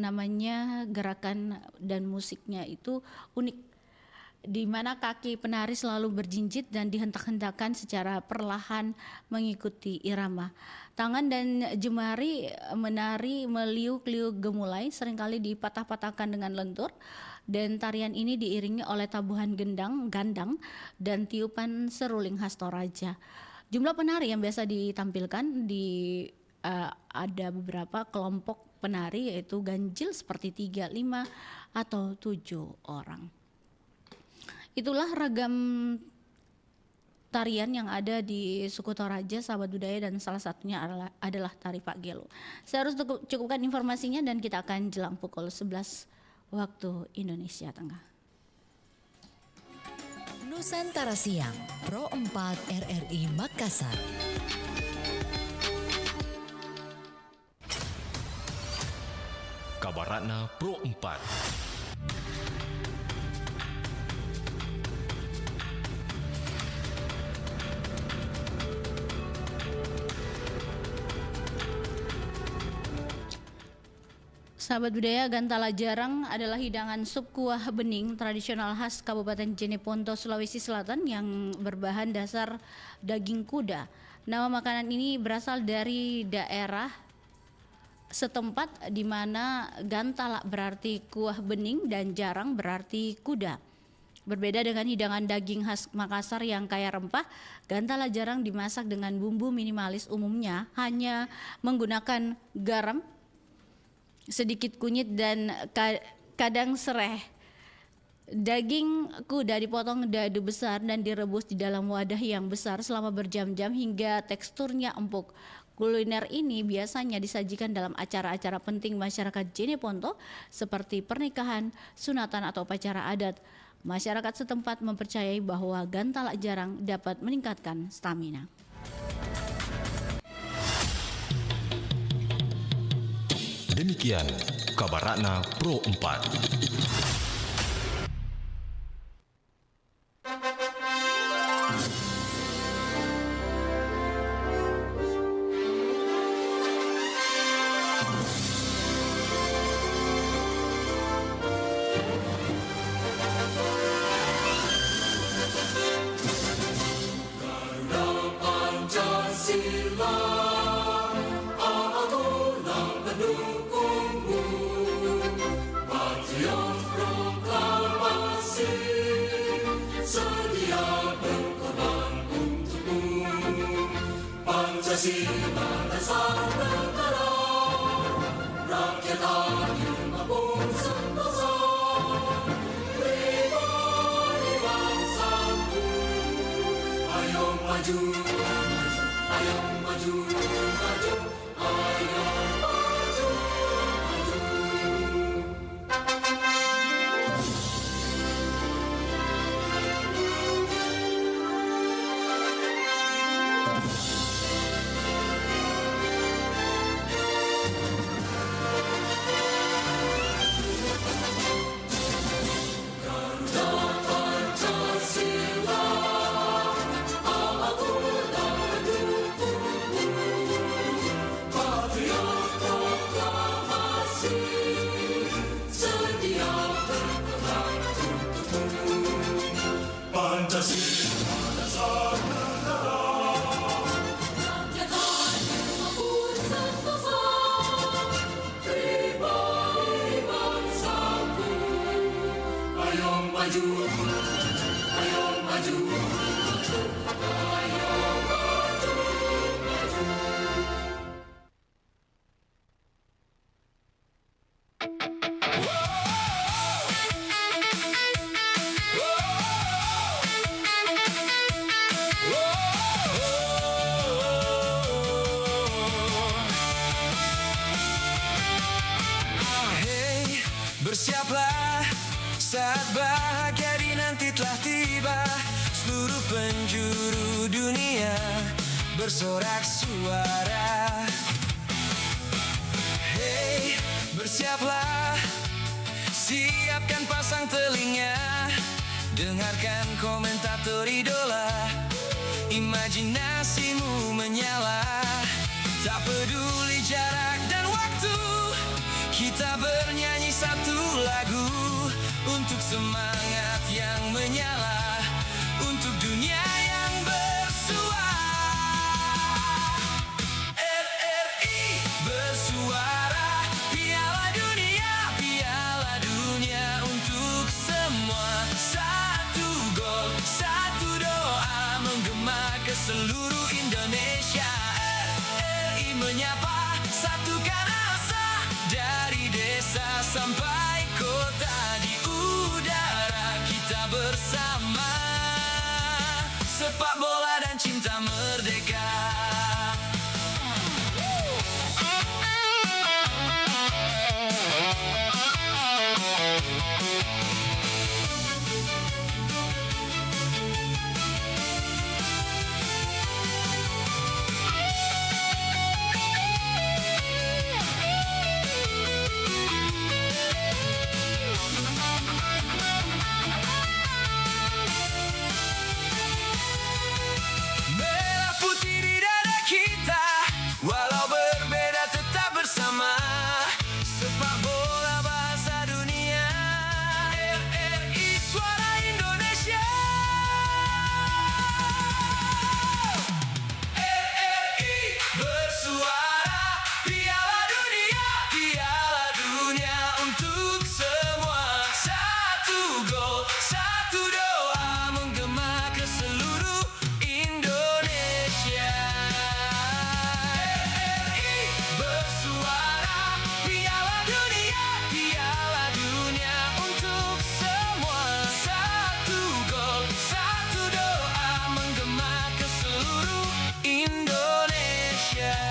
namanya gerakan dan musiknya itu unik, di mana kaki penari selalu berjinjit dan dihentak-hentakan secara perlahan mengikuti irama. Tangan dan jemari menari meliuk-liuk gemulai, seringkali dipatah-patahkan dengan lentur, dan tarian ini diiringi oleh tabuhan gandang dan tiupan seruling khas Toraja. Jumlah penari yang biasa ditampilkan ada beberapa kelompok penari, yaitu ganjil seperti 3, 5, atau 7 orang. Itulah ragam tarian yang ada di suku Toraja, sahabat budaya, dan salah satunya adalah tari Pak Gelo. Saya harus cukupkan informasinya dan kita akan jelang pukul 11 waktu Indonesia Tengah. Nusantara Siang, Pro 4 RRI Makassar. Kabar Ratna Pro 4. Sahabat budaya, gantala jarang adalah hidangan sup kuah bening tradisional khas Kabupaten Jeneponto, Sulawesi Selatan yang berbahan dasar daging kuda. Nama makanan ini berasal dari daerah setempat di mana gantala berarti kuah bening dan jarang berarti kuda. Berbeda dengan hidangan daging khas Makassar yang kaya rempah, gantala jarang dimasak dengan bumbu minimalis, umumnya hanya menggunakan garam, sedikit kunyit, dan kadang sereh. Daging kuda dipotong dadu besar dan direbus di dalam wadah yang besar selama berjam-jam hingga teksturnya empuk. Kuliner ini biasanya disajikan dalam acara-acara penting masyarakat Jeneponto seperti pernikahan, sunatan, atau upacara adat. Masyarakat setempat mempercayai bahwa gantala jarang dapat meningkatkan stamina. Demikian Kabar Ratna Pro 4. Bersiaplah, saat bahagia dinanti telah tiba. Seluruh penjuru dunia bersorak suara. Hey, bersiaplah, siapkan pasang telinga, dengarkan komentator idola, imajinasimu menyala. Tak peduli jarak dan waktu, kita kita bernyanyi satu lagu untuk semangat yang menyala, untuk dunia yang bersua. RRI bersuara, Piala Dunia untuk semua. Satu gol, satu doa menggema ke seluruh Indonesia. RRI menyapa, satukan asa dari desa sampai kota, di udara kita bersama. Sepak bola dan cinta merdeka. Merah putih di dada kita, walau berbeda tetap bersama. Sepak bola bahasa dunia, RRI suara Indonesia. RRI bersuara, Piala Dunia untuk semua. Satu gol, satu doa menggema ke seluruh Indonesia. RRI bersuara, Piala Dunia untuk semua. Satu gol, satu doa menggema ke seluruh Indonesia.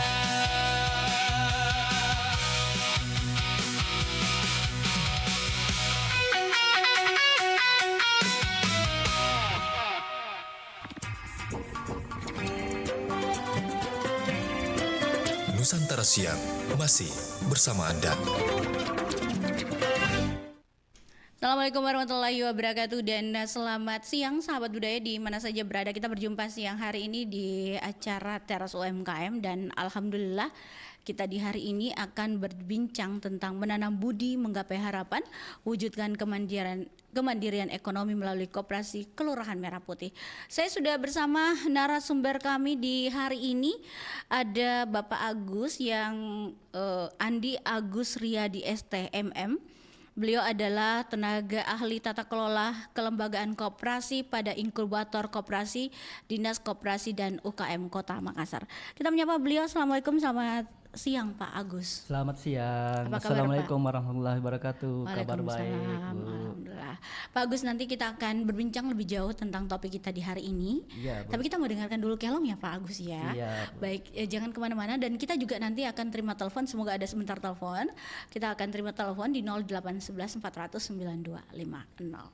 Nusantara Siang masih bersama Anda. Assalamualaikum warahmatullahi wabarakatuh dan selamat siang sahabat budaya di mana saja berada. Kita berjumpa siang hari ini di acara Teras UMKM dan alhamdulillah kita di hari ini akan berbincang tentang menanam budi menggapai harapan, wujudkan kemandirian ekonomi melalui koperasi Kelurahan Merah Putih. Saya sudah bersama narasumber kami di hari ini, ada Bapak Agus yang Andi Agus Riyadi STMM. Beliau adalah tenaga ahli tata kelola kelembagaan koperasi pada inkubator koperasi Dinas Koperasi dan UKM Kota Makassar. Kita menyapa beliau. Assalamualaikum, selamat siang Pak Agus. Selamat siang. Apa kabar, Assalamualaikum warahmatullahi wabarakatuh. Kabar baik, Waalaikumsalam. Bu. Alhamdulillah. Pak Agus, nanti kita akan berbincang lebih jauh tentang topik kita di hari ini. Iya, Bu. Tapi kita mau dengarkan dulu kelong ya Pak Agus ya. Iya, Bu. Baik, jangan kemana-mana dan kita juga nanti akan terima telepon. Semoga ada sebentar telepon. Kita akan terima telepon di 0811 400 9250.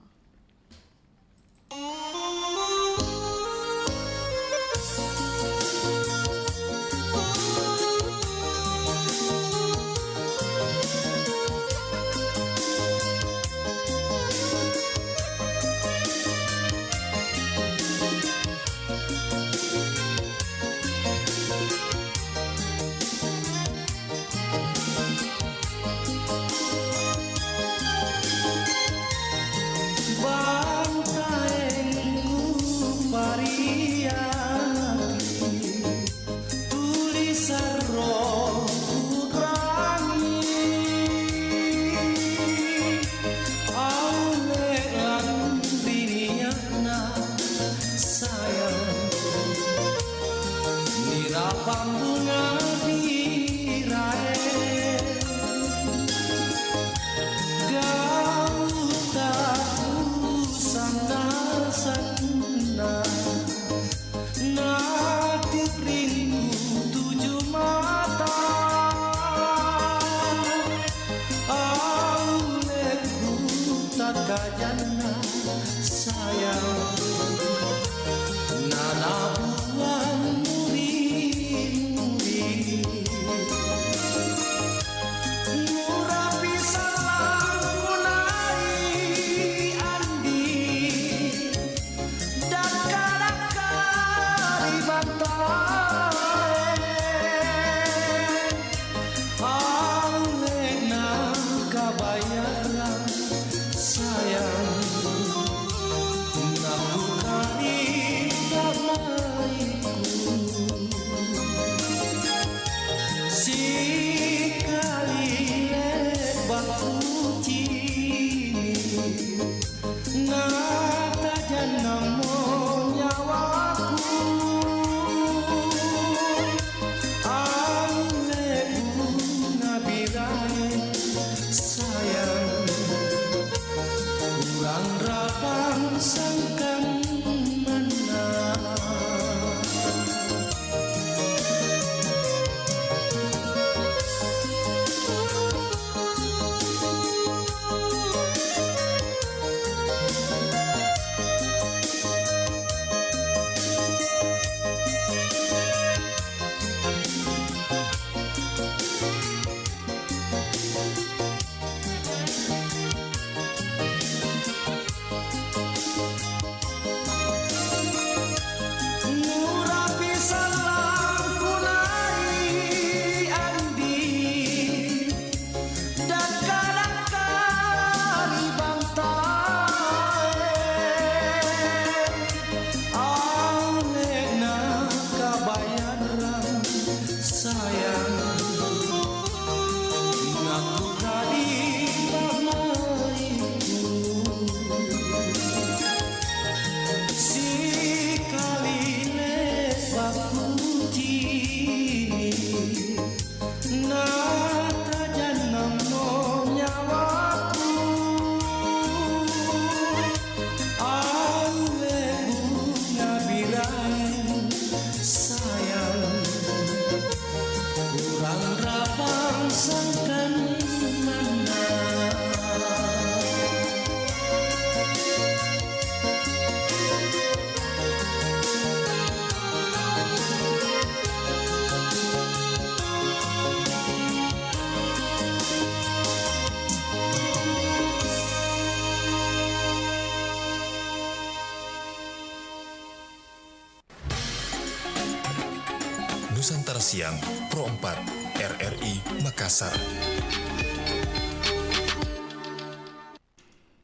Siang Pro 4 RRI Makassar.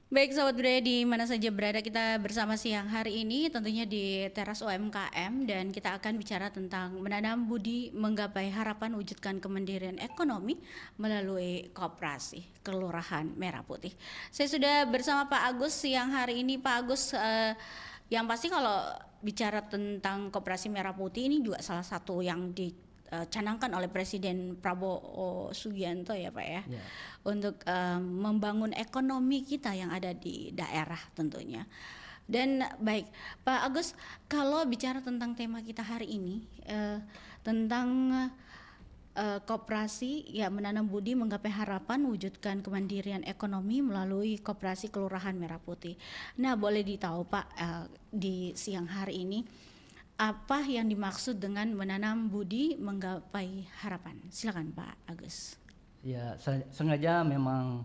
Baik Sobat Budaya di mana saja berada, kita bersama siang hari ini tentunya di teras UMKM dan kita akan bicara tentang menanam budi menggapai harapan wujudkan kemandirian ekonomi melalui koperasi Kelurahan Merah Putih. Saya sudah bersama Pak Agus siang hari ini. Pak Agus, yang pasti kalau bicara tentang koperasi Merah Putih ini juga salah satu yang dicanangkan oleh Presiden Prabowo Subianto ya Pak ya. Untuk membangun ekonomi kita yang ada di daerah tentunya. Dan baik Pak Agus, kalau bicara tentang tema kita hari ini tentang koperasi ya menanam budi menggapai harapan wujudkan kemandirian ekonomi melalui koperasi Kelurahan Merah Putih. Nah, boleh ditahu Pak di siang hari ini apa yang dimaksud dengan menanam budi menggapai harapan? Silakan Pak Agus. Ya, saya sengaja memang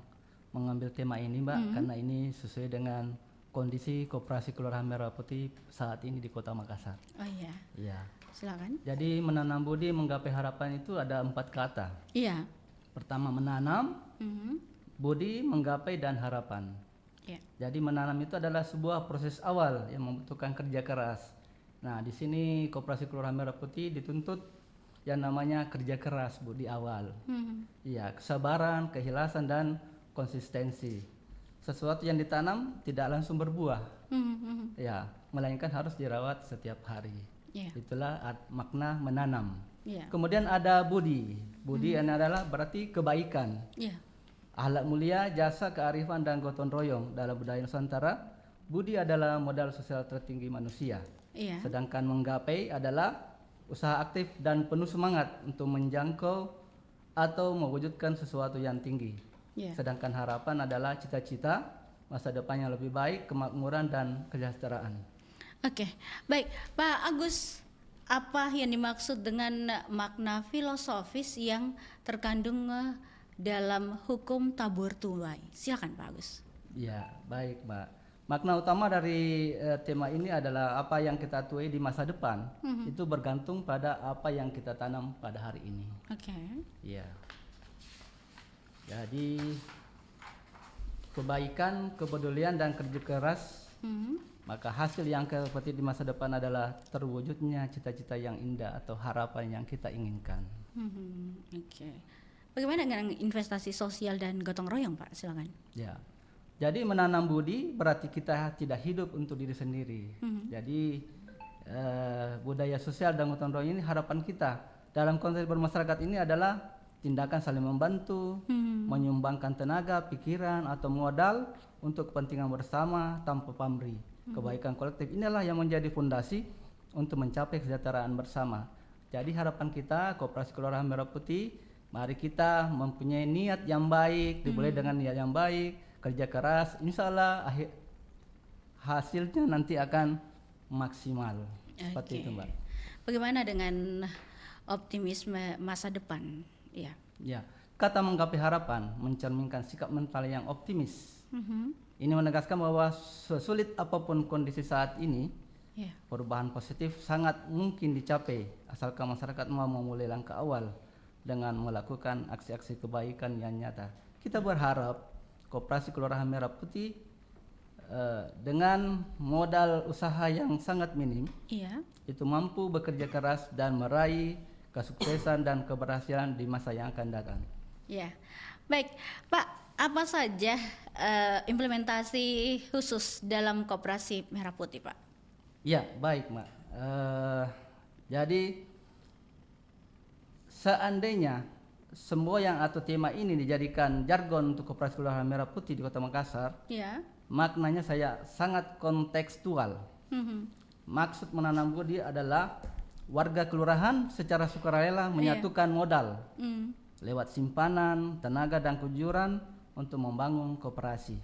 mengambil tema ini, Mbak, karena ini sesuai dengan kondisi koperasi Kelurahan Merah Putih saat ini di Kota Makassar. Oh iya. Ya. Silakan. Jadi menanam budi menggapai harapan itu ada 4 kata. Iya. Pertama menanam, budi, menggapai, dan harapan. Iya. Jadi menanam itu adalah sebuah proses awal yang membutuhkan kerja keras. Nah, di sini koperasi Kelurahan Merah Putih dituntut yang namanya kerja keras Bu di awal. Iya, kesabaran, keikhlasan dan konsistensi. Sesuatu yang ditanam tidak langsung berbuah. Ya, melainkan harus dirawat setiap hari. Yeah. Itulah makna menanam. Yeah. Kemudian ada budi. Budi ini adalah berarti kebaikan. Yeah. Akhlak mulia, jasa, kearifan dan gotong royong dalam budaya Nusantara. Budi adalah modal sosial tertinggi manusia. Yeah. Sedangkan menggapai adalah usaha aktif dan penuh semangat untuk menjangkau atau mewujudkan sesuatu yang tinggi. Yeah. Sedangkan harapan adalah cita-cita masa depan yang lebih baik, kemakmuran dan kesejahteraan. Oke, baik Pak Agus, apa yang dimaksud dengan makna filosofis yang terkandung dalam hukum tabur tuai? Silakan Pak Agus. Ya, baik Mbak. Makna utama dari tema ini adalah apa yang kita tuai di masa depan itu bergantung pada apa yang kita tanam pada hari ini. Oke. Ya. Jadi kebaikan, kepedulian dan kerja keras, maka hasil yang seperti di masa depan adalah terwujudnya cita-cita yang indah atau harapan yang kita inginkan. Oke. Bagaimana dengan investasi sosial dan gotong royong Pak? Silakan. Ya. Jadi menanam budi berarti kita tidak hidup untuk diri sendiri. Jadi budaya sosial dan gotong royong ini harapan kita dalam konteks bermasyarakat ini adalah tindakan saling membantu, menyumbangkan tenaga, pikiran atau modal untuk kepentingan bersama tanpa pamrih. Kebaikan kolektif inilah yang menjadi fondasi untuk mencapai kesejahteraan bersama. Jadi harapan kita Koperasi Kelurahan Merah Putih, mari kita mempunyai niat yang baik, dimulai dengan niat yang baik, kerja keras, insya Allah hasilnya nanti akan maksimal. Seperti itu Mbak. Bagaimana dengan optimisme masa depan? Ya. Ya, kata menggapai harapan mencerminkan sikap mental yang optimis. Ini menegaskan bahwa sesulit apapun kondisi saat ini, perubahan positif sangat mungkin dicapai asalkan masyarakat mau memulai langkah awal dengan melakukan aksi-aksi kebaikan yang nyata. Kita berharap Koperasi Kelurahan Merah Putih dengan modal usaha yang sangat minim, itu mampu bekerja keras dan meraih kesuksesan dan keberhasilan di masa yang akan datang. Ya, baik Pak, apa saja implementasi khusus dalam Koperasi Merah Putih Pak? Ya, baik Mak. Jadi seandainya semboyan atau tema ini dijadikan jargon untuk Koperasi Kelurahan Merah Putih di Kota Makassar, maknanya saya sangat kontekstual. Maksud menanam budi adalah warga kelurahan secara sukarela menyatukan modal lewat simpanan, tenaga dan kejujuran untuk membangun koperasi.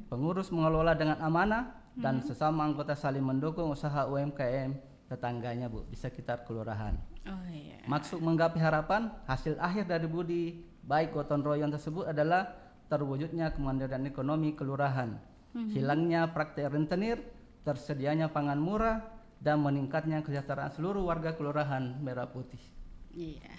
Pengurus mengelola dengan amanah dan sesama anggota saling mendukung usaha UMKM tetangganya Bu di sekitar kelurahan. Maksud menggapai harapan, hasil akhir dari budi baik gotong royong tersebut adalah terwujudnya kemandirian ekonomi kelurahan, hilangnya praktek rentenir, tersedianya pangan murah, dan meningkatnya kesejahteraan seluruh warga Kelurahan Merah Putih. Iya.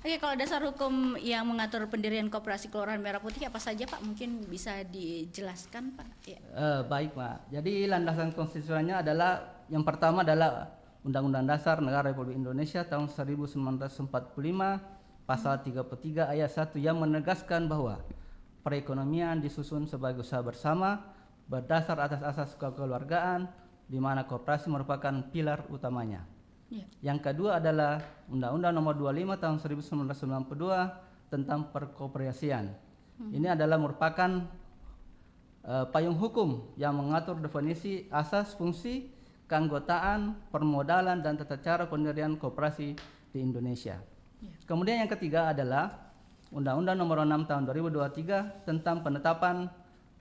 Oke, kalau dasar hukum yang mengatur pendirian Koperasi Kelurahan Merah Putih apa saja Pak? Mungkin bisa dijelaskan Pak. Ya. Baik Pak. Jadi landasan konstitusionalnya adalah yang pertama adalah Undang-Undang Dasar Negara Republik Indonesia tahun 1945 pasal 33 ayat 1 yang menegaskan bahwa perekonomian disusun sebagai usaha bersama berdasar atas asas kekeluargaan di mana koperasi merupakan pilar utamanya. Ya. Yang kedua adalah Undang-Undang Nomor 25 tahun 1992 tentang perkoperasian. Ini adalah merupakan payung hukum yang mengatur definisi asas, fungsi, keanggotaan, permodalan dan tata cara pendirian koperasi di Indonesia. Kemudian yang ketiga adalah Undang-Undang Nomor 6 tahun 2023 tentang penetapan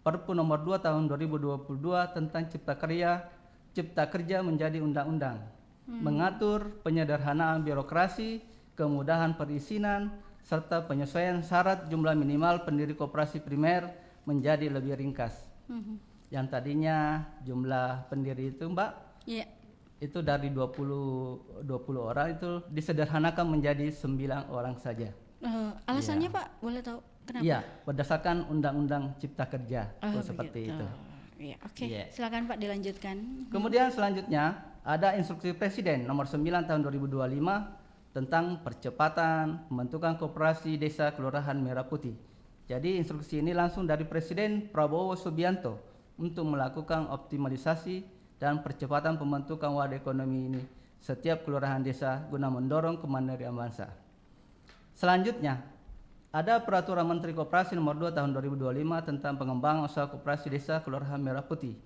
Perpu Nomor 2 tahun 2022 tentang Cipta Kerja menjadi undang-undang. Mengatur penyederhanaan birokrasi, kemudahan perizinan, serta penyesuaian syarat jumlah minimal pendiri koperasi primer menjadi lebih ringkas. Yang tadinya jumlah pendiri itu Mbak, itu dari 20 orang itu disederhanakan menjadi 9 orang saja. Alasannya Pak, boleh tahu kenapa? Iya, berdasarkan Undang-Undang Cipta Kerja seperti itu. Iya, oke. Silakan Pak dilanjutkan. Kemudian selanjutnya ada Instruksi Presiden Nomor 9 tahun 2025 tentang percepatan pembentukan koperasi desa Kelurahan Merah Putih. Jadi instruksi ini langsung dari Presiden Prabowo Subianto untuk melakukan optimalisasi dan percepatan pembentukan wadah ekonomi ini setiap kelurahan desa guna mendorong kemandirian bangsa. Selanjutnya ada Peraturan Menteri Koperasi Nomor 2 tahun 2025 tentang pengembangan usaha koperasi desa Kelurahan Merah Putih.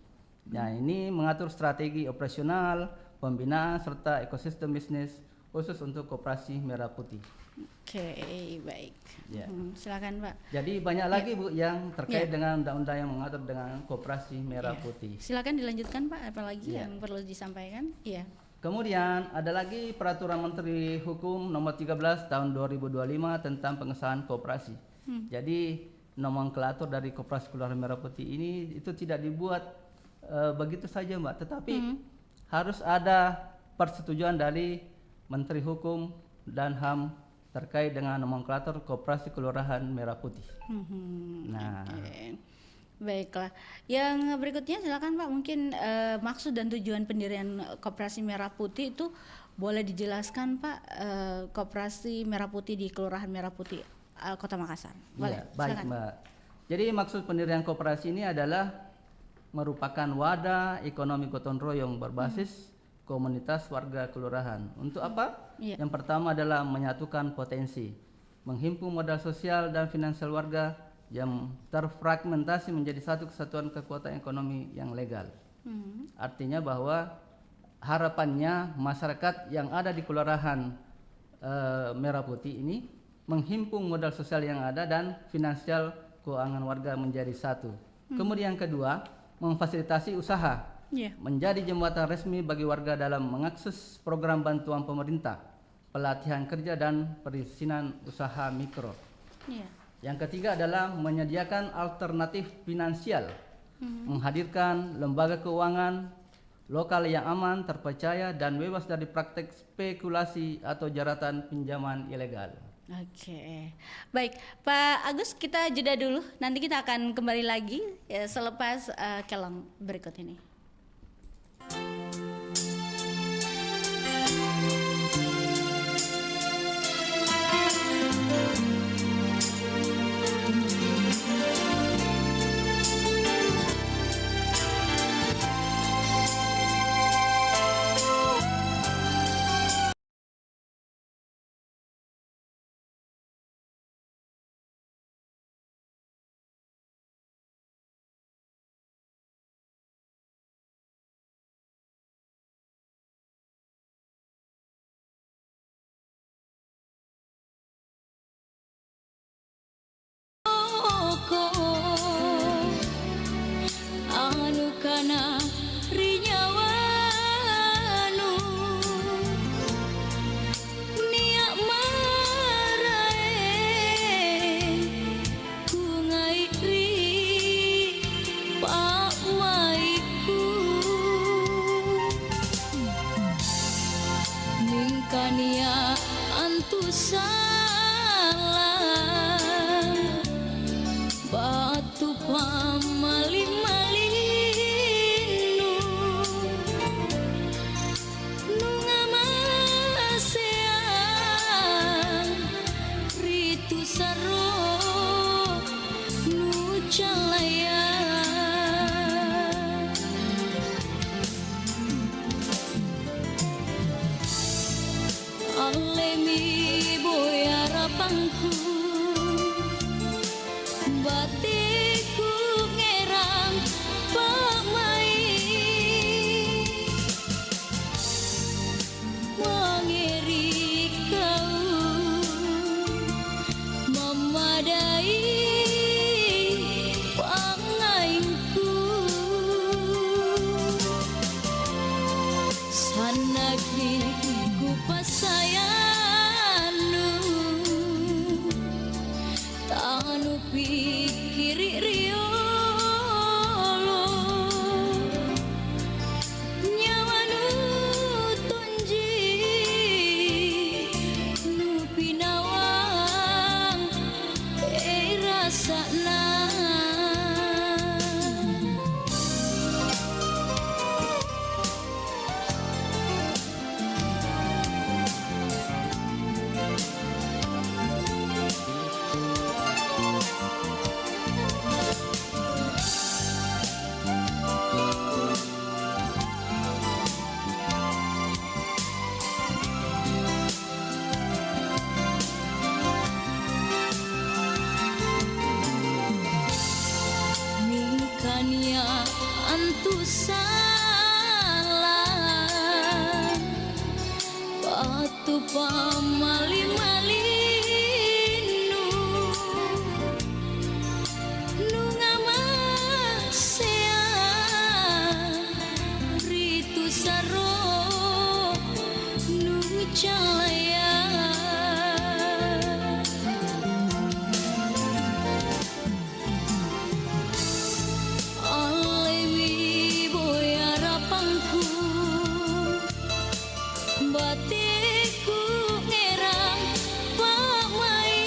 Nah, ini mengatur strategi operasional, pembinaan serta ekosistem bisnis khusus untuk koperasi Merah Putih. Oke, baik. Ya. Silakan Pak. Jadi banyak lagi Bu yang terkait dengan undang-undang yang mengatur dengan koperasi Merah Putih. Silakan dilanjutkan Pak, apalagi yang perlu disampaikan? Iya. Kemudian ada lagi Peraturan Menteri Hukum Nomor 13 tahun 2025 tentang pengesahan koperasi. Jadi nomenklatur dari Koperasi Kelurahan Merah Putih ini itu tidak dibuat begitu saja Mbak, tetapi harus ada persetujuan dari Menteri Hukum dan HAM terkait dengan nomenklatur Koperasi Kelurahan Merah Putih. Nah, baiklah. Yang berikutnya silakan Pak, mungkin maksud dan tujuan pendirian Koperasi Merah Putih itu boleh dijelaskan Pak, Koperasi Merah Putih di Kelurahan Merah Putih Kota Makassar. Boleh. Ya, baik silakan. Mbak. Jadi maksud pendirian koperasi ini adalah merupakan wadah ekonomi gotong royong berbasis komunitas warga kelurahan. Untuk apa? Yang pertama adalah menyatukan potensi, menghimpun modal sosial dan finansial warga yang terfragmentasi menjadi satu kesatuan kekuatan ekonomi yang legal. Artinya bahwa harapannya masyarakat yang ada di Kelurahan Merah Putih ini menghimpun modal sosial yang ada dan finansial keuangan warga menjadi satu. Kemudian yang kedua, memfasilitasi usaha menjadi jembatan resmi bagi warga dalam mengakses program bantuan pemerintah, pelatihan kerja dan perizinan usaha mikro. Yang ketiga adalah menyediakan alternatif finansial, menghadirkan lembaga keuangan lokal yang aman, terpercaya dan bebas dari praktek spekulasi atau jaratan pinjaman ilegal. Oke, baik Pak Agus, kita jeda dulu. Nanti kita akan kembali lagi selepas kelong berikut ini. Anu kana rinyawanu niak marae kungai ri pak maiku mingkania antu pamali-malinu nu ngamasean ritu saro nu calaya alemi boyara pangku batiku ngerang pamai mengiri kau memadai pangainku sanagi ku pasayanu tanu pikiri riolo nyawa nu tunji nu pinawang rasana mingkania antu salah batu pamali-malinu nu ngamasean ritu saro nu calaya alemi boyara pangku batiku ngerang pamai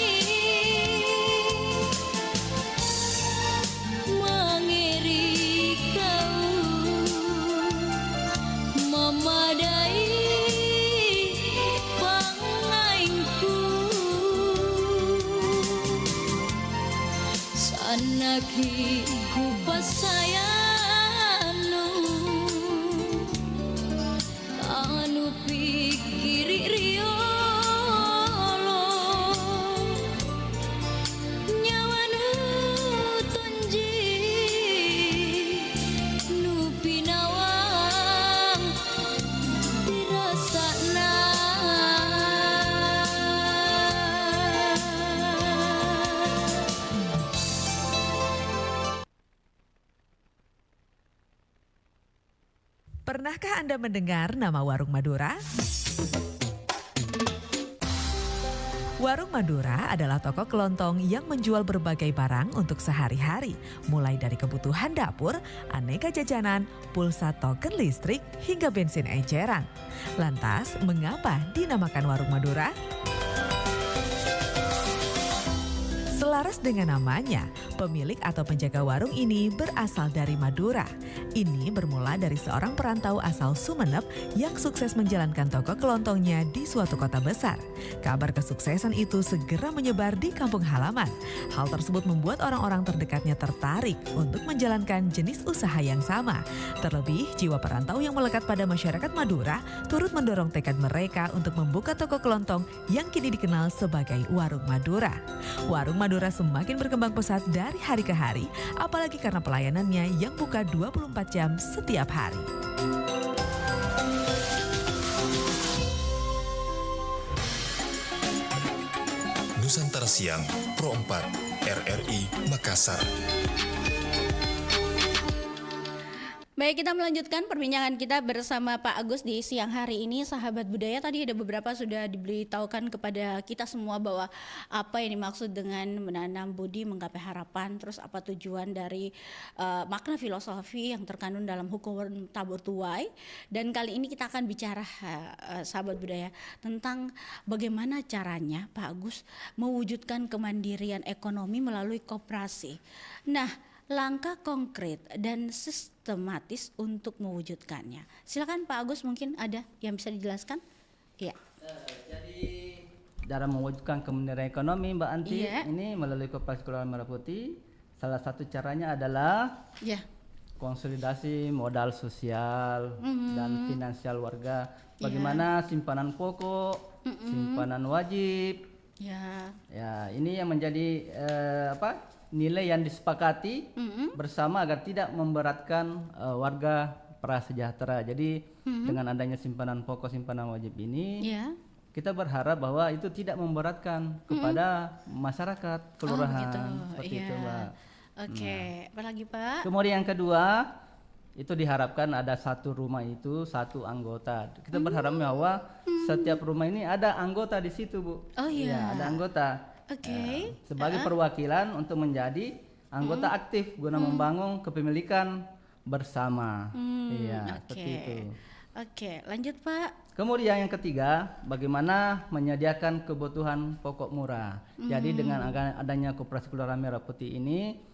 mengiri kau memadai pangainku sanagi ku pasayanu anu pikiri riolo nyawa nu tunji nu pinawang dirasana Pernahkah Anda mendengar nama Warung Madura? Warung Madura adalah toko kelontong yang menjual berbagai barang untuk sehari-hari, mulai dari kebutuhan dapur, aneka jajanan, pulsa token listrik, hingga bensin eceran. Lantas, mengapa dinamakan Warung Madura? Selaras dengan namanya, pemilik atau penjaga warung ini berasal dari Madura. Ini bermula dari seorang perantau asal Sumeneb yang sukses menjalankan toko kelontongnya di suatu kota besar. Kabar kesuksesan itu segera menyebar di kampung halaman. Hal tersebut membuat orang-orang terdekatnya tertarik untuk menjalankan jenis usaha yang sama. Terlebih, jiwa perantau yang melekat pada masyarakat Madura turut mendorong tekad mereka untuk membuka toko kelontong yang kini dikenal sebagai Warung Madura. Warung Madura semakin berkembang pesat dari hari ke hari, apalagi karena pelayanannya yang buka 24 jam setiap hari. Nusantara Siang Pro 4 RRI Makassar. Baik, kita melanjutkan perbincangan kita bersama Pak Agus di siang hari ini. Sahabat budaya, tadi ada beberapa sudah diberitahukan kepada kita semua bahwa apa yang dimaksud dengan menanam budi menggapai harapan, terus apa tujuan dari makna filosofi yang terkandung dalam hukum tabur tuai. Dan kali ini kita akan bicara sahabat budaya tentang bagaimana caranya Pak Agus mewujudkan kemandirian ekonomi melalui koperasi. Nah, langkah konkret dan sistematis untuk mewujudkannya. Silakan Pak Agus, mungkin ada yang bisa dijelaskan? Iya. Jadi dalam mewujudkan kemandirian ekonomi Mbak Anti, Iya. ini melalui Koperasi Kelurahan Merah Putih, salah satu caranya adalah Ya. konsolidasi modal sosial dan finansial warga. Bagaimana simpanan pokok, simpanan wajib. Ya. Ya, ini yang menjadi nilai yang disepakati bersama agar tidak memberatkan warga prasejahtera. Jadi dengan adanya simpanan pokok, simpanan wajib ini, Ya. kita berharap bahwa itu tidak memberatkan kepada masyarakat kelurahan. begitu. Seperti Iya. itu, Mbak. Oke, apa lagi Pak? Kemudian yang kedua, itu diharapkan ada satu rumah itu satu anggota. Kita berharap bahwa setiap rumah ini ada anggota di situ, Bu. Oh, iya. Ya, ada anggota. Oke. Sebagai perwakilan untuk menjadi anggota aktif guna membangun kepemilikan bersama. Iya, seperti itu. Oke, lanjut Pak. Kemudian yang ketiga, bagaimana menyediakan kebutuhan pokok murah. Jadi dengan adanya Koperasi Kelurahan Merah Putih ini,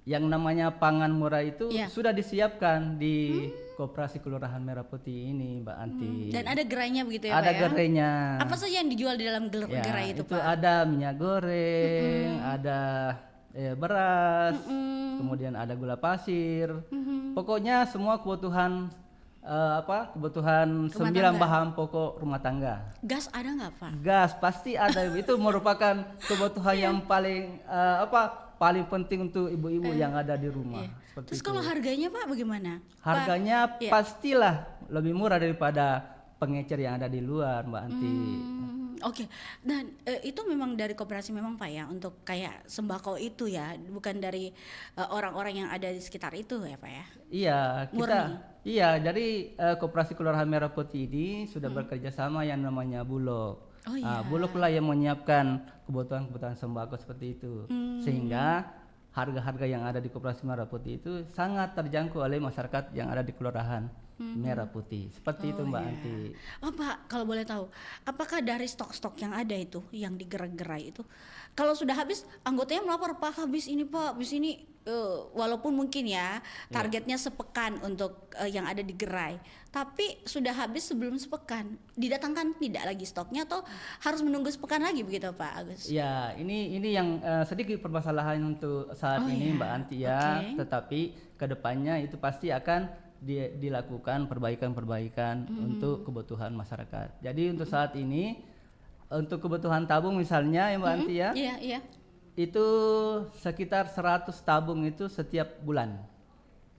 yang namanya pangan murah itu Iya. sudah disiapkan di Koperasi Kelurahan Merah Putih ini, Mbak Anti. Dan ada gerainya begitu ya ada Pak ya? gerainya. Apa saja yang dijual di dalam Ya, gerai itu Pak? ada minyak goreng, ada beras, kemudian ada gula pasir. Pokoknya semua kebutuhan kebutuhan 9 bahan pokok rumah tangga. Gas ada nggak Pak? Gas pasti ada. Itu merupakan kebutuhan yang paling penting untuk ibu-ibu yang ada di rumah. Seperti Terus itu. kalau harganya Pak bagaimana? Harganya Iya. pastilah lebih murah daripada pengecer yang ada di luar, Mbak Anti. Oke, dan itu memang dari koperasi memang Pak ya, untuk kayak sembako itu ya, bukan dari orang-orang yang ada di sekitar itu ya Pak ya? Iya, kita Murni. dari Koperasi Kelurahan Merah Putih ini sudah bekerja sama yang namanya Bulog. Oh, iya. Bulog lah yang menyiapkan kebutuhan-kebutuhan sembako seperti itu. Sehingga harga-harga yang ada di Koperasi Merah Putih itu sangat terjangkau oleh masyarakat yang ada di Kelurahan Merah Putih. Seperti itu Mbak Anti. Oh Pak, kalau boleh tahu, apakah dari stok-stok yang ada itu, yang di gerai-gerai itu, kalau sudah habis, anggotanya melapor, Pak habis ini Pak, habis ini, walaupun mungkin ya targetnya sepekan untuk yang ada di gerai, tapi sudah habis sebelum sepekan, didatangkan tidak lagi stoknya atau harus menunggu sepekan lagi begitu Pak Agus? Ya, ini yang sedikit permasalahan untuk saat ini Mbak Anti ya. Oke. Tetapi kedepannya itu pasti akan dilakukan perbaikan-perbaikan untuk kebutuhan masyarakat. Jadi untuk saat ini untuk kebutuhan tabung misalnya ya Mbak Anti ya, Iya. itu sekitar 100 tabung itu setiap bulan.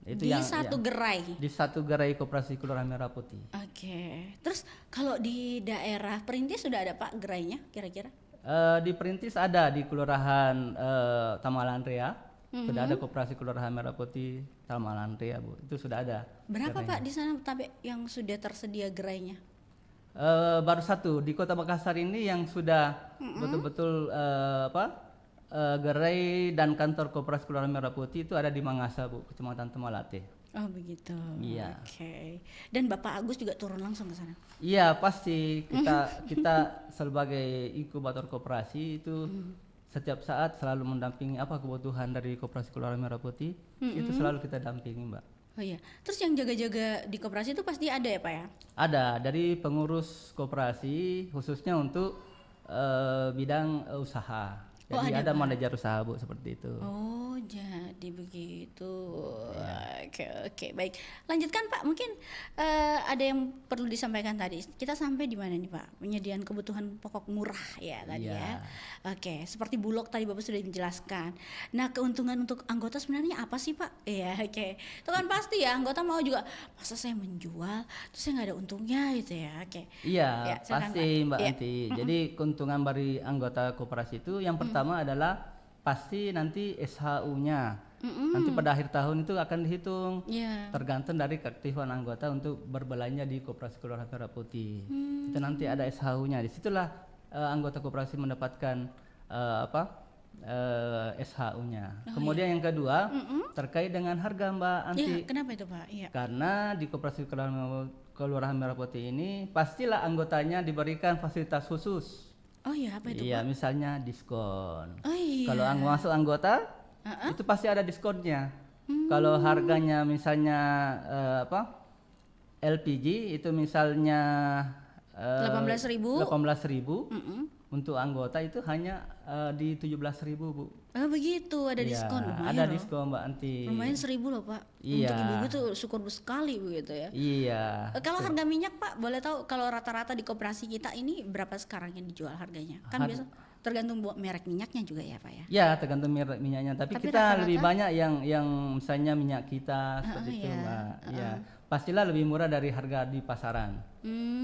Itu Di satu gerai. di satu gerai Koperasi Kelurahan Merah Putih. Oke. Terus kalau di daerah Perintis sudah ada Pak gerainya kira-kira? Di Perintis ada di Kelurahan Tamalan Rea. Sudah ada Koperasi Kelurahan Merah Putih Tamalan Rea, Bu. Itu sudah ada. Berapa gerainya. Pak di sana tapi yang sudah tersedia gerainya? Baru satu di Kota Makassar ini yang sudah betul-betul gerai dan kantor Koperasi Kelurahan Merah Putih itu ada di Mangasa, Bu, Kecamatan Temalate. Oh begitu. Iya. Oke. Dan Bapak Agus juga turun langsung ke sana. Iya, pasti kita sebagai inkubator koperasi itu setiap saat selalu mendampingi apa kebutuhan dari Koperasi Kelurahan Merah Putih, itu selalu kita dampingi, Mbak. Oh iya. Terus yang jaga-jaga di koperasi itu pasti ada ya Pak ya? Ada dari pengurus koperasi khususnya untuk bidang usaha. Oh, Jadi ada, ada Pak. manajer usaha, Bu, seperti itu. Oh jadi begitu. Oke, baik. Lanjutkan Pak. Mungkin ada yang perlu disampaikan tadi. Kita sampai di mana nih Pak? Penyediaan kebutuhan pokok murah ya tadi Iya. ya. Oke. Seperti Bulog tadi Bapak sudah menjelaskan. Nah keuntungan untuk anggota sebenarnya apa sih Pak? Iya oke. Itu kan pasti ya anggota mau juga. Masa saya menjual terus saya nggak ada untungnya gitu ya. Oke. Iya, Ya, silakan, pasti Pak. Mbak Iya. Anti. Jadi keuntungan dari anggota koperasi itu yang pertama adalah pasti nanti SHU-nya. Nanti pada akhir tahun itu akan dihitung. Iya. Tergantung dari keaktifan anggota untuk berbelanja di Koperasi Kelurahan Merah Putih. Itu nanti ada SHU-nya. Disitulah anggota koperasi mendapatkan SHU-nya. Kemudian yang kedua terkait dengan harga Mbak Anti. Iya. Kenapa itu Pak? Iya. Karena di Koperasi Kelurahan Merah Putih ini pastilah anggotanya diberikan fasilitas khusus. Oh iya apa itu Iya, Pak? misalnya diskon. Oh iya. Kalau masuk anggota itu pasti ada diskonnya. Kalau harganya misalnya LPG itu misalnya 18.000. 18.000, untuk anggota itu hanya di 17.000, Bu. Begitu, ada Iya, diskon, lumayan ada loh. diskon, Mbak Anti. Lumayan 1.000 loh Pak. Iya. Untuk ibu-ibu tuh syukur sekali begitu ya. Iya. Kalau harga minyak Pak, boleh tahu kalau rata-rata di koperasi kita ini berapa sekarang yang dijual harganya? Kan biasa tergantung merek minyaknya juga ya Pak ya. Ya, tergantung merek minyaknya. Tapi kita rata-rata? lebih banyak yang misalnya minyak kita seperti itu, iya. Mbak. Iya. Pastilah lebih murah dari harga di pasaran.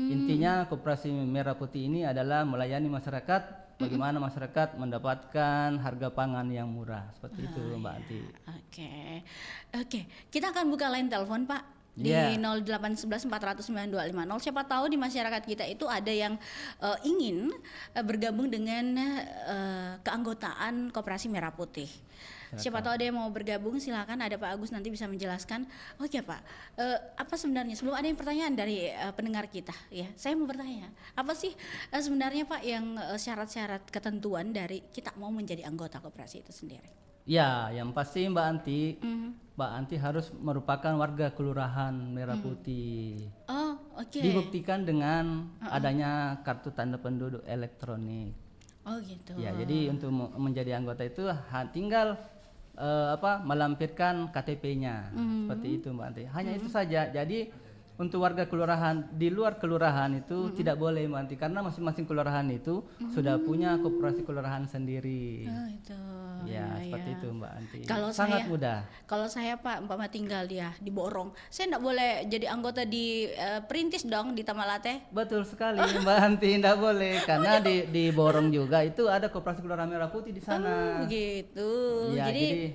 Intinya Koperasi Merah Putih ini adalah melayani masyarakat. Bagaimana masyarakat mendapatkan harga pangan yang murah seperti itu, Mbak Anti. Oke. Kita akan buka line telepon Pak di 0811 400 9250. Siapa tahu di masyarakat kita itu ada yang ingin bergabung dengan keanggotaan Koperasi Merah Putih. Siapa tahu ada yang mau bergabung, silakan, ada Pak Agus nanti bisa menjelaskan. Oke Pak, apa sebenarnya sebelum ada yang pertanyaan dari pendengar kita ya, saya mau bertanya, apa sih sebenarnya Pak yang syarat-syarat ketentuan dari kita mau menjadi anggota koperasi itu sendiri? Ya, yang pasti Mbak Anti harus merupakan warga Kelurahan Merah Putih. Oh, oke. Dibuktikan dengan adanya kartu tanda penduduk elektronik. Oh gitu. Ya, jadi untuk menjadi anggota itu tinggal melampirkan KTP-nya seperti itu, Mbak Anti. Hanya itu saja. Jadi untuk warga kelurahan di luar kelurahan itu tidak boleh, Mbak Anti, karena masing-masing kelurahan itu sudah punya koperasi kelurahan sendiri. Oh itu. Ya, seperti itu, Mbak Anti. Kalau sangat mudah. Kalau saya Pak, umpama tinggal dia di Borong, saya enggak boleh jadi anggota di Perintis dong di Tamalate. Betul sekali, Mbak Anti, tidak boleh karena di Borong juga itu ada koperasi kelurahan Merah Putih di sana. Begitu. Ya, jadi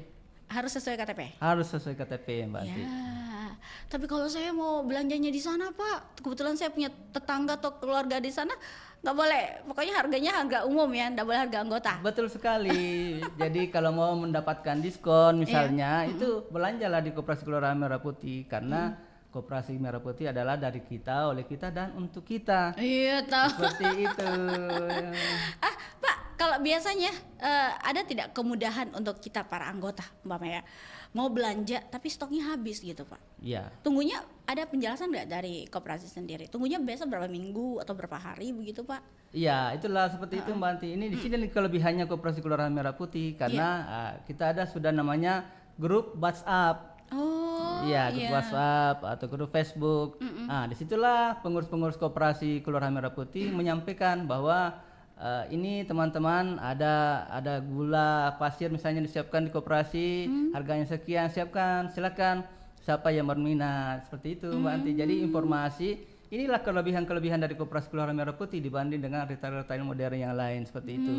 harus sesuai KTP. Harus sesuai KTP, Mbak Anti. Ya, tapi kalau saya mau belanjanya di sana Pak, kebetulan saya punya tetangga atau keluarga di sana, nggak boleh. Pokoknya harganya harga umum ya, nggak boleh harga anggota. Betul sekali. Jadi kalau mau mendapatkan diskon misalnya, itu belanjalah di Koperasi Kelurahan Merah Putih karena Koperasi Merah Putih adalah dari kita, oleh kita, dan untuk kita. Iya tahu. Seperti itu. Pak, kalau biasanya ada tidak kemudahan untuk kita para anggota, Mbak Maya, mau belanja tapi stoknya habis gitu Pak? Iya. Tunggunya ada penjelasan nggak dari koperasi sendiri? Tunggunya biasa berapa minggu atau berapa hari begitu Pak? Iya, itulah seperti itu, Mbak Anti. Ini di sini kelebihannya Koperasi Kelurahan Merah Putih karena kita ada sudah namanya grup WhatsApp. Oh, iya, grup WhatsApp atau grup Facebook. Nah, disitulah pengurus-pengurus Koperasi Kelurahan Merah Putih menyampaikan bahwa ini teman-teman ada gula pasir misalnya disiapkan di koperasi, harganya sekian, siapkan, silakan siapa yang berminat, seperti itu, Mbak Anti. Jadi informasi inilah kelebihan-kelebihan dari Koperasi Kelurahan Merah Putih dibanding dengan retail-retail modern yang lain seperti itu,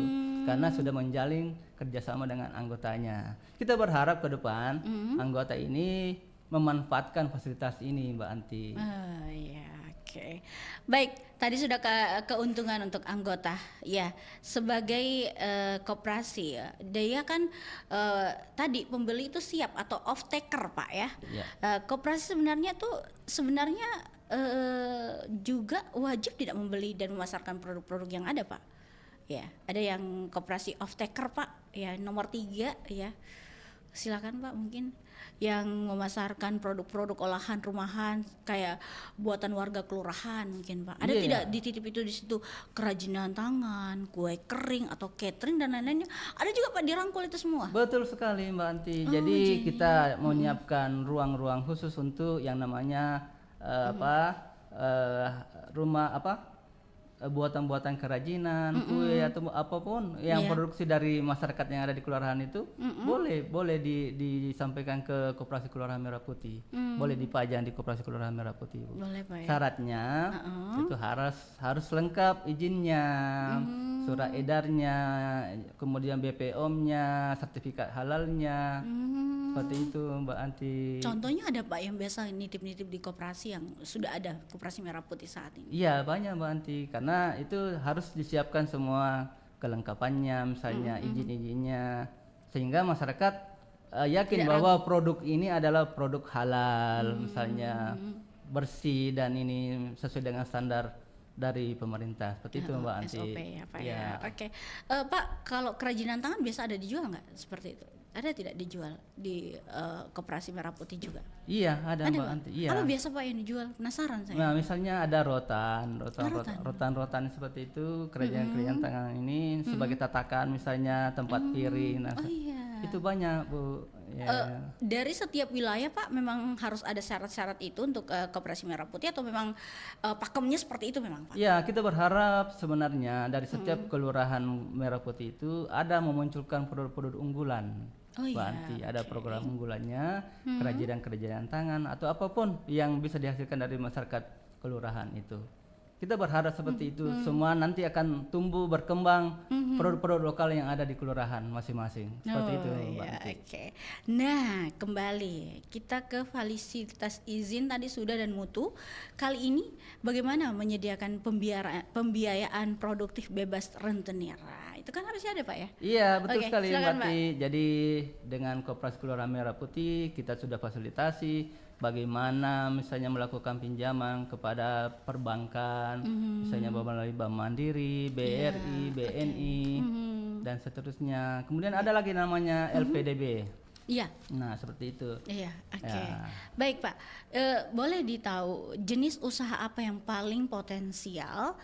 karena sudah menjalin kerjasama dengan anggotanya. Kita berharap ke depan anggota ini memanfaatkan fasilitas ini, Mbak Anti. Iya, oke. Baik, tadi sudah keuntungan untuk anggota. Ya, sebagai koperasi ya, dia kan tadi pembeli itu siap atau off taker Pak ya. Koperasi sebenarnya juga wajib tidak membeli dan memasarkan produk-produk yang ada Pak. Ya, ada yang koperasi off taker Pak. Ya, nomor 3 ya. Silakan Pak, mungkin yang memasarkan produk-produk olahan rumahan kayak buatan warga kelurahan mungkin Pak. Ada tidak dititip itu di situ kerajinan tangan, kue kering atau catering dan lain-lainnya. Ada juga Pak dirangkul itu semua. Betul sekali, Mbak Anti. Jadi kita menyiapkan ruang-ruang khusus untuk yang namanya buatan-buatan kerajinan, kue atau apapun yang produksi dari masyarakat yang ada di kelurahan itu boleh disampaikan ke Koperasi Kelurahan Merah Putih, boleh dipajang di Koperasi Kelurahan Merah Putih, Bu. Boleh Pak ya. Syaratnya itu harus lengkap izinnya, surat edarnya, kemudian BPOM-nya, sertifikat halalnya, seperti itu, Mbak Anti. Contohnya ada Pak yang biasa nitip-nitip di koperasi yang sudah ada Koperasi Merah Putih saat ini? Iya, banyak, Mbak Anti, karena itu harus disiapkan semua kelengkapannya, misalnya izin-izinnya, sehingga masyarakat yakin bahwa produk ini adalah produk halal, misalnya bersih dan ini sesuai dengan standar dari pemerintah, seperti itu, Mbak Anti. SOP ya Pak ya. Oke. Pak, kalau kerajinan tangan biasa ada dijual nggak seperti itu? ada tidak dijual di Koperasi Merah Putih juga? Iya, ada Mbak Pak? Anti. Iya. Apa biasa Pak yang dijual? Penasaran saya. Nah, misalnya ada rotan seperti itu, kerajaan-kerajaan tangan ini sebagai tatakan, misalnya tempat piring. Nah, Oh iya. itu banyak, Bu. Ya. Dari setiap wilayah Pak memang harus ada syarat-syarat itu untuk Koperasi Merah Putih atau memang pakemnya seperti itu memang Pak? Ya, kita berharap sebenarnya dari setiap kelurahan Merah Putih itu ada memunculkan produk-produk unggulan. Oh Mbak iya, Anti, ada program unggulannya, kerajinan-kerajinan tangan atau apapun yang bisa dihasilkan dari masyarakat kelurahan itu. Kita berharap seperti itu, semua nanti akan tumbuh berkembang produk-produk lokal yang ada di kelurahan masing-masing. Seperti itu, Mbak iya, Anti. oke. Nah, kembali kita ke fasilitas izin tadi sudah dan mutu. Kali ini bagaimana menyediakan pembiayaan produktif bebas rentenir? Nah, itu kan harusnya ada Pak ya? Iya, betul Oke, sekali silakan, Mbak Ati. Jadi dengan Koperasi Kelurahan Merah Putih kita sudah fasilitasi bagaimana misalnya melakukan pinjaman kepada perbankan, misalnya melalui Bank Mandiri, BRI, BNI dan seterusnya. Kemudian ada lagi namanya LPDB. Iya. Nah, seperti itu. Iya, oke. Ya. Baik Pak, boleh ditahu jenis usaha apa yang paling potensial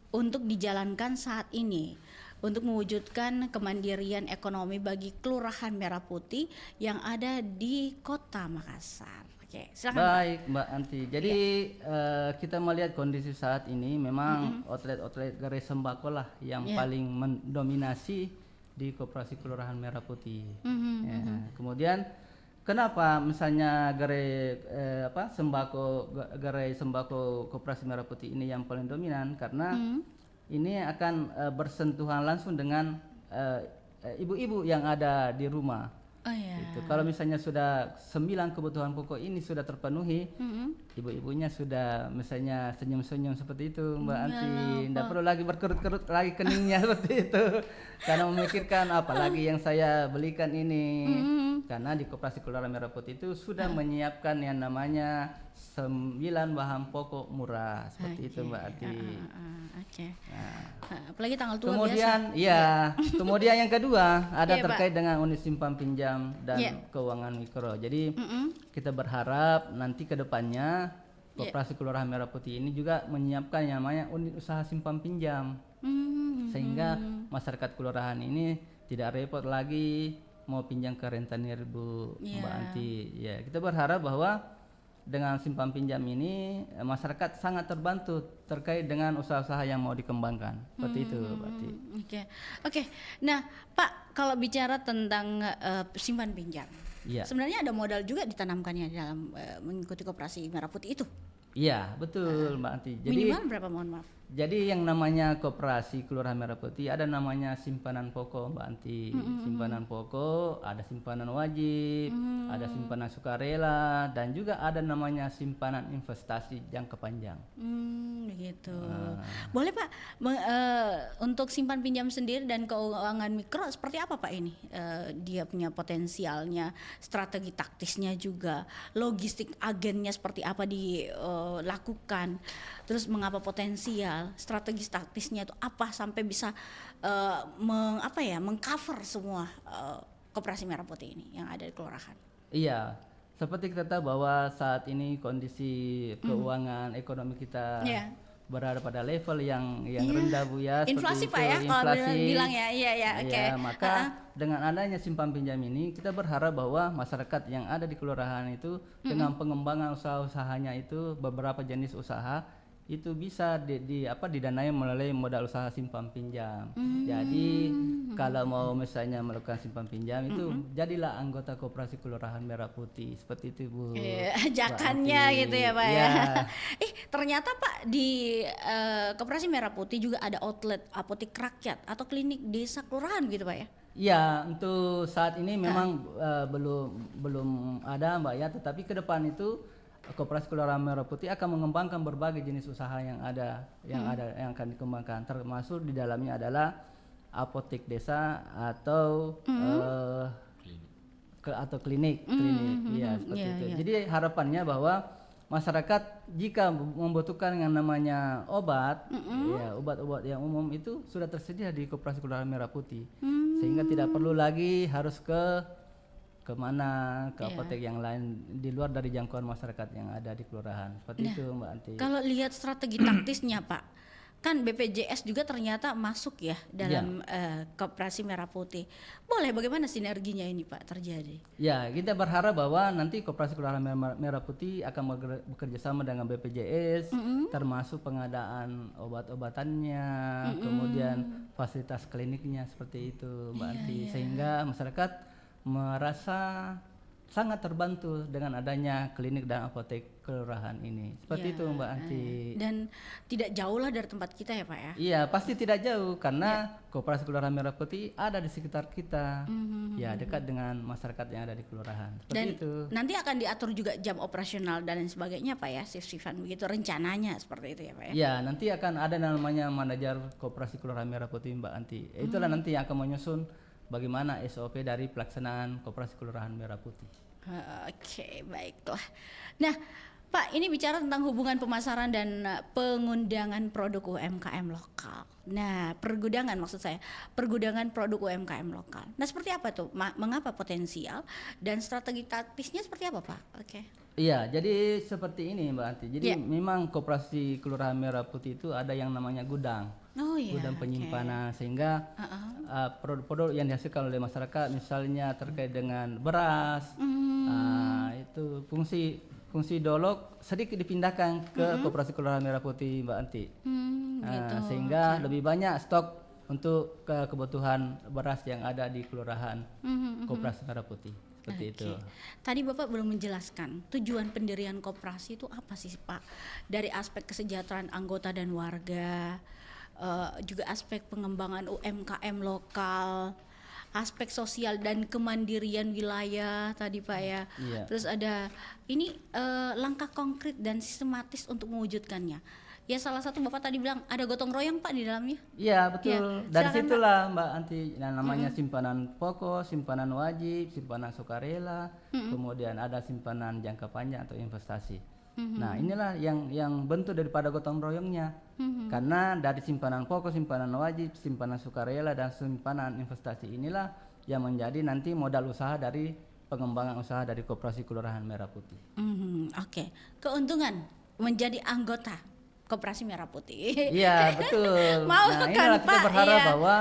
untuk dijalankan saat ini untuk mewujudkan kemandirian ekonomi bagi Kelurahan Merah Putih yang ada di Kota Makassar. Oke, silakan Pak. Baik Mbak Anti. Jadi kita melihat kondisi saat ini memang outlet-outlet gerai sembako lah yang paling mendominasi di Koperasi Kelurahan Merah Putih. Ya. Kemudian kenapa misalnya gerai gerai sembako Koperasi Merah Putih ini yang paling dominan? Karena ini akan bersentuhan langsung dengan ibu-ibu yang ada di rumah. Oh iya. Gitu. Kalau misalnya sudah 9 kebutuhan pokok ini sudah terpenuhi, ibu-ibunya sudah misalnya senyum-senyum seperti itu, Mbak Anti. Tidak perlu lagi berkerut-kerut lagi keningnya seperti itu, karena memikirkan apalagi yang saya belikan ini. Karena di Koperasi Kelurahan Merah Putih itu sudah menyiapkan yang namanya 9 bahan pokok murah seperti itu, Mbak Anti. Oke. Apalagi tanggal tua Kemudian, kemudian yang kedua ada Iya, terkait dengan unit simpan pinjam dan keuangan mikro. Jadi kita berharap nanti ke depannya Koperasi Kelurahan Merah Putih ini juga menyiapkan yang namanya unit usaha simpan pinjam, sehingga masyarakat kelurahan ini tidak repot lagi mau pinjam ke rentenir, Bu, Mbak Anti. Ya, kita berharap bahwa dengan simpan pinjam ini masyarakat sangat terbantu terkait dengan usaha-usaha yang mau dikembangkan. Seperti itu, Mbak Ati. Oke. Nah, Pak, kalau bicara tentang simpan pinjam, sebenarnya ada modal juga ditanamkannya dalam mengikuti Koperasi Merah Putih itu. Iya, betul, Mbak Anti. Jadi minimal berapa, mohon maaf? Jadi yang namanya Koperasi Kelurahan Merah Putih ada namanya simpanan pokok, Mbak Anti. Simpanan pokok, ada simpanan wajib, ada simpanan sukarela, dan juga ada namanya simpanan investasi jangka panjang. Begitu. Boleh Pak, untuk simpan pinjam sendiri dan keuangan mikro seperti apa Pak ini? Dia punya potensialnya, strategi taktisnya juga, logistik agennya seperti apa dilakukan, terus mengapa potensial, strategi taktisnya itu apa sampai bisa mengcover semua Koperasi Merah Putih ini yang ada di kelurahan. Iya, seperti kita tahu bahwa saat ini kondisi keuangan ekonomi kita berada pada level yang rendah, Bu, ya. Inflasi, Pak, ya, kalau bilang ya. Oke. Maka dengan adanya simpan pinjam ini kita berharap bahwa masyarakat yang ada di kelurahan itu dengan pengembangan usaha-usahanya itu beberapa jenis usaha itu bisa didanai melalui modal usaha simpan pinjam. Jadi kalau mau misalnya melakukan simpan pinjam itu jadilah anggota Koperasi Kelurahan Merah Putih, seperti itu, Bu. Ajakannya gitu ya, Pak ya. Ternyata Pak di Koperasi Merah Putih juga ada outlet apotek rakyat atau klinik desa kelurahan gitu, Pak ya. Ya, untuk saat ini memang belum ada, Mbak ya, tetapi ke depan itu Koperasi Kelurahan Merah Putih akan mengembangkan berbagai jenis usaha yang akan dikembangkan, termasuk di dalamnya adalah apotek desa atau klinik, ya seperti itu. Jadi harapannya bahwa masyarakat jika membutuhkan yang namanya obat, ya obat-obat yang umum itu sudah tersedia di Koperasi Kelurahan Merah Putih, sehingga tidak perlu lagi harus kemana ke apotek yang lain di luar dari jangkauan masyarakat yang ada di kelurahan. Seperti itu Mbak Anti. Kalau lihat strategi taktisnya Pak, kan BPJS juga ternyata masuk ya dalam Koperasi Merah Putih. Boleh bagaimana sinerginya ini Pak terjadi? Ya, kita berharap bahwa nanti Koperasi Kelurahan Merah Putih akan bekerja sama dengan BPJS, termasuk pengadaan obat-obatannya, kemudian fasilitas kliniknya seperti itu Mbak Anti, sehingga masyarakat merasa sangat terbantu dengan adanya klinik dan apotek kelurahan ini. Seperti itu Mbak Anti. Dan tidak jauh lah dari tempat kita ya Pak ya? Iya, pasti tidak jauh karena Koperasi Kelurahan Merah Putih ada di sekitar kita. Ya, dekat dengan masyarakat yang ada di kelurahan. Seperti Dan itu. nanti akan diatur juga jam operasional dan lain sebagainya Pak ya, shift-shiftan begitu rencananya seperti itu ya Pak ya? Ya, nanti akan ada namanya manajer Koperasi Kelurahan Merah Putih Mbak Anti. Itulah nanti yang akan menyusun bagaimana SOP dari pelaksanaan Koperasi Kelurahan Merah Putih. Oke, baiklah. Nah, Pak, ini bicara tentang hubungan pemasaran dan pengundangan produk UMKM lokal. Nah, pergudangan maksud saya, pergudangan produk UMKM lokal. Nah, seperti apa tuh? Mengapa potensial dan strategi taktisnya seperti apa, Pak? Oke. Iya, jadi seperti ini Mbak Anti. Jadi memang Koperasi Kelurahan Merah Putih itu ada yang namanya gudang. Oh iya. Gudang penyimpanan sehingga produk-produk yang dihasilkan oleh masyarakat misalnya terkait dengan beras, itu fungsi dolok sedikit dipindahkan ke Koperasi Kelurahan Merah Putih Mbak Anti. Gitu. Sehingga lebih banyak stok untuk kebutuhan beras yang ada di Kelurahan Koperasi Merah Putih. Seperti itu. Tadi Bapak belum menjelaskan tujuan pendirian koperasi itu apa sih Pak? Dari aspek kesejahteraan anggota dan warga, juga aspek pengembangan UMKM lokal, aspek sosial dan kemandirian wilayah tadi Pak ya. Terus ada ini langkah konkret dan sistematis untuk mewujudkannya. Ya salah satu Bapak tadi bilang ada gotong royong Pak di dalamnya. Iya betul. Ya, Dari silakan, situlah Mbak Anti, yang namanya simpanan pokok, simpanan wajib, simpanan sukarela, kemudian ada simpanan jangka panjang atau investasi. Nah inilah yang bentuk daripada gotong royongnya. Karena dari simpanan pokok, simpanan wajib, simpanan sukarela dan simpanan investasi inilah yang menjadi nanti modal usaha dari pengembangan usaha dari Koperasi Kelurahan Merah Putih. Oke. Keuntungan menjadi anggota Koperasi Merah Putih. Iya betul. Mau nah kan, inilah kita Pak? berharap Iya. bahwa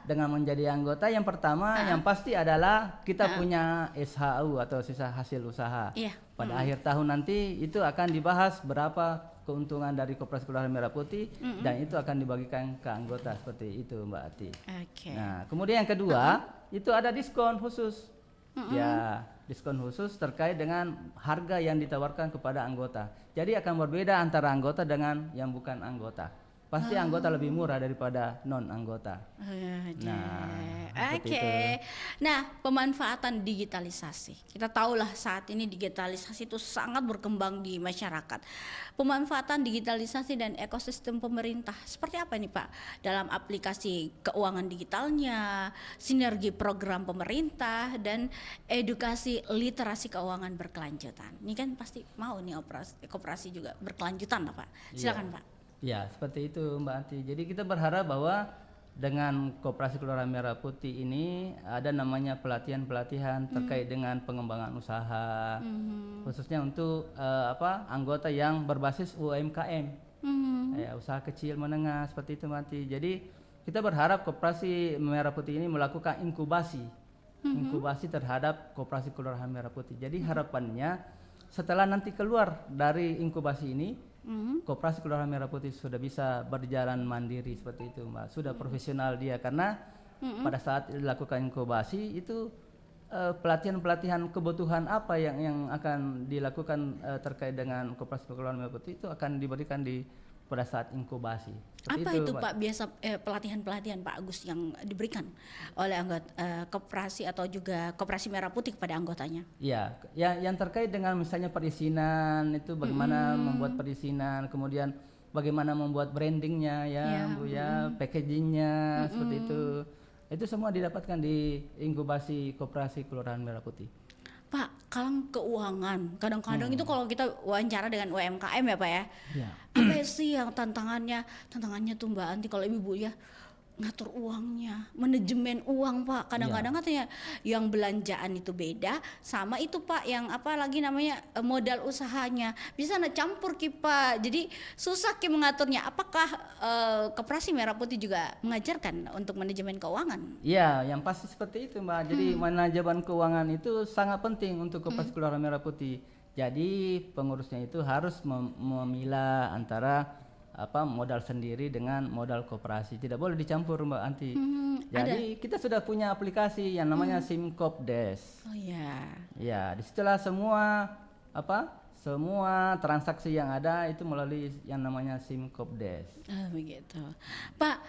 dengan menjadi anggota yang pertama yang pasti adalah kita punya SHU atau sisa hasil usaha. Iya. Pada akhir tahun nanti itu akan dibahas berapa keuntungan dari Koperasi Kelurahan Merah Putih dan itu akan dibagikan ke anggota seperti itu Mbak Ati. Oke. Nah kemudian yang kedua itu ada diskon khusus. Ya diskon khusus terkait dengan harga yang ditawarkan kepada anggota. Jadi akan berbeda antara anggota dengan yang bukan anggota. Pasti anggota lebih murah daripada non anggota. Oke. Nah, pemanfaatan digitalisasi. Kita tahulah saat ini digitalisasi itu sangat berkembang di masyarakat. Pemanfaatan digitalisasi dan ekosistem pemerintah. Seperti apa nih Pak? Dalam aplikasi keuangan digitalnya, sinergi program pemerintah dan edukasi literasi keuangan berkelanjutan. Ini kan pasti mau nih koperasi juga berkelanjutan lah Pak. Silakan Pak. Ya seperti itu Mbak Anti. Jadi kita berharap bahwa dengan Koperasi Kelurahan Merah Putih ini ada namanya pelatihan-pelatihan terkait dengan pengembangan usaha, khususnya untuk anggota yang berbasis UMKM, usaha kecil menengah seperti itu Mbak Anti. Jadi kita berharap Koperasi Merah Putih ini melakukan inkubasi terhadap Koperasi Kelurahan Merah Putih. Jadi harapannya setelah nanti keluar dari inkubasi ini, Koperasi Kelurahan Merah Putih sudah bisa berjalan mandiri seperti itu Mbak. Sudah profesional dia karena pada saat dilakukan inkubasi itu pelatihan-pelatihan kebutuhan apa yang akan dilakukan terkait dengan Koperasi Kelurahan Merah Putih itu akan diberikan pada saat inkubasi. Seperti Apa itu Mbak. Pak biasa pelatihan-pelatihan Pak Agus yang diberikan oleh anggota koperasi atau juga Koperasi Merah Putih kepada anggotanya? Ya, yang terkait dengan misalnya perizinan itu bagaimana membuat perizinan, kemudian bagaimana membuat brandingnya Bu ya, packagingnya seperti itu. Itu semua didapatkan di inkubasi Koperasi Kelurahan Merah Putih. Pak, kalau keuangan. Kadang-kadang itu kalau kita wawancara dengan UMKM ya Pak ya. Iya. Apa sih yang tantangannya tuh Mbak Anti kalau ibu ya ngatur uangnya, manajemen uang Pak. Kadang-kadang katanya yang belanjaan itu beda sama itu Pak yang apa lagi namanya modal usahanya. Bisa campur Ki Pak. Jadi susah Ki mengaturnya. Apakah Koperasi Merah Putih juga mengajarkan untuk manajemen keuangan? Iya, yang pasti seperti itu Mbak. Jadi manajemen keuangan itu sangat penting untuk Koperasi Keluarga Merah Putih. Jadi pengurusnya itu harus memilah antara modal sendiri dengan modal koperasi, tidak boleh dicampur Mbak Anti. Jadi kita sudah punya aplikasi yang namanya Simkopdes. Oh ya. Ya, disitulah semua semua transaksi yang ada itu melalui yang namanya Simkopdes. Begitu. Pak,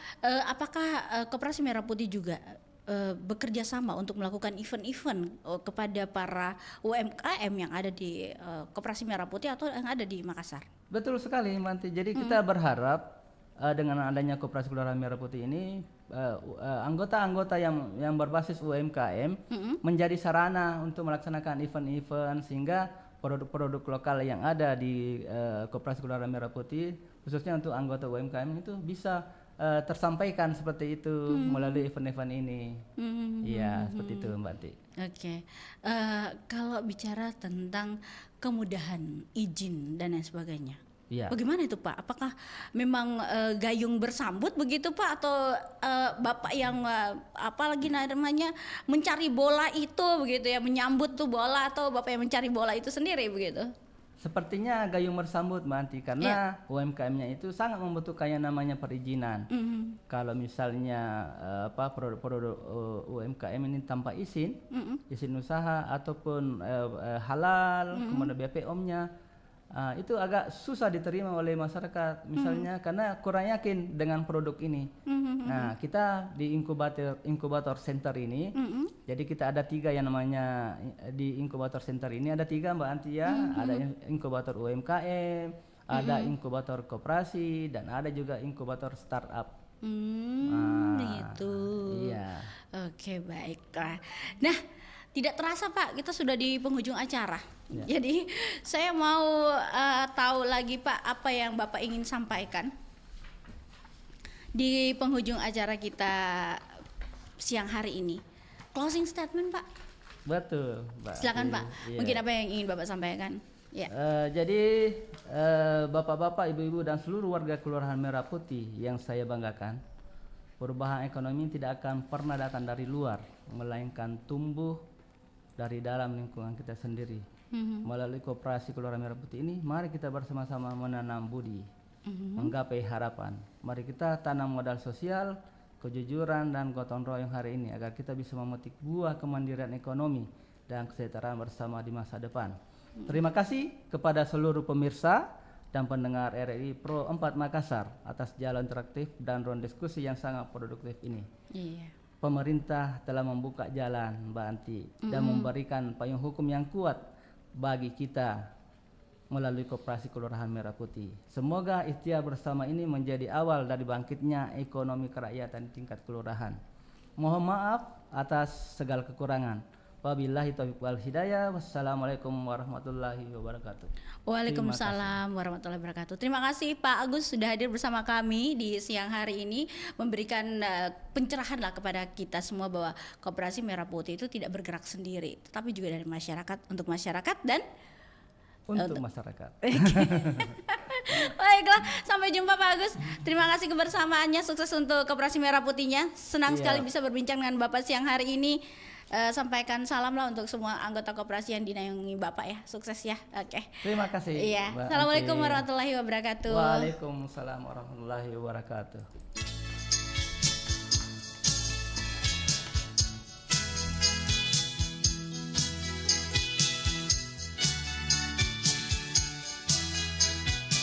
apakah Koperasi Merah Putih juga bekerja sama untuk melakukan event-event kepada para UMKM yang ada di Koperasi Merah Putih atau yang ada di Makassar? Betul sekali Mbak Anti. Jadi kita berharap dengan adanya Koperasi Keluarga Merah Putih ini anggota-anggota yang berbasis UMKM menjadi sarana untuk melaksanakan event-event sehingga produk-produk lokal yang ada di Koperasi Keluarga Merah Putih khususnya untuk anggota UMKM itu bisa tersampaikan seperti itu melalui event-event ini. Iya, seperti itu Mbak Anti. Oke. Kalau bicara tentang kemudahan izin dan lain sebagainya. Iya. Bagaimana itu Pak? Apakah memang gayung bersambut begitu Pak atau Bapak yang apalagi namanya mencari bola itu begitu ya, menyambut tuh bola atau Bapak yang mencari bola itu sendiri begitu? Sepertinya gayung bersambut Mbak Anti karena UMKM-nya itu sangat membutuhkan yang namanya perizinan. Kalau misalnya produk-produk UMKM ini tanpa izin usaha ataupun halal, kemudian BPOM-nya itu agak susah diterima oleh masyarakat misalnya karena kurang yakin dengan produk ini. Nah, kita di inkubator center ini, jadi kita ada 3 yang namanya di inkubator center ini ada 3 Mbak Anti ya, ada inkubator UMKM, ada inkubator koperasi dan ada juga inkubator startup. Gitu. Iya. Oke, baiklah. Nah, tidak terasa Pak, kita sudah di penghujung acara. Jadi saya mau tahu lagi Pak apa yang Bapak ingin sampaikan di penghujung acara kita siang hari ini. Closing statement Pak. Betul, Mbak. Silakan Pak. Iya. Mungkin apa yang ingin Bapak sampaikan? Ya. Jadi bapak-bapak, ibu-ibu dan seluruh warga Kelurahan Merah Putih yang saya banggakan, perubahan ekonomi tidak akan pernah datang dari luar, melainkan tumbuh dari dalam lingkungan kita sendiri. Melalui Koperasi Kelurahan Merah Putih ini, mari kita bersama-sama menanam budi, menggapai harapan. Mari kita tanam modal sosial, kejujuran dan gotong royong hari ini agar kita bisa memetik buah kemandirian ekonomi dan kesejahteraan bersama di masa depan. Terima kasih kepada seluruh pemirsa dan pendengar RRI Pro 4 Makassar atas jalan interaktif dan ruang diskusi yang sangat produktif ini. Iya. Pemerintah telah membuka jalan Mbak Anti dan memberikan payung hukum yang kuat bagi kita melalui Koperasi Kelurahan Merah Putih. Semoga ikhtiar bersama ini menjadi awal dari bangkitnya ekonomi kerakyatan di tingkat kelurahan. Mohon maaf atas segala kekurangan. Wabillahi taufiq wal hidayah. Wassalamualaikum warahmatullahi wabarakatuh. Waalaikumsalam warahmatullahi wabarakatuh. Terima kasih Pak Agus sudah hadir bersama kami di siang hari ini memberikan pencerahan lah kepada kita semua bahwa Koperasi Merah Putih itu tidak bergerak sendiri, tetapi juga dari masyarakat untuk masyarakat dan untuk masyarakat. Baiklah, sampai jumpa Pak Agus. Terima kasih kebersamaannya, sukses untuk Koperasi Merah Putihnya. Senang sekali bisa berbincang dengan Bapak siang hari ini. Sampaikan salam lah untuk semua anggota koperasi yang dinaungi Bapak ya. Sukses ya. Oke. Terima kasih. Iya. Assalamualaikum warahmatullahi wabarakatuh. Waalaikumsalam warahmatullahi wabarakatuh.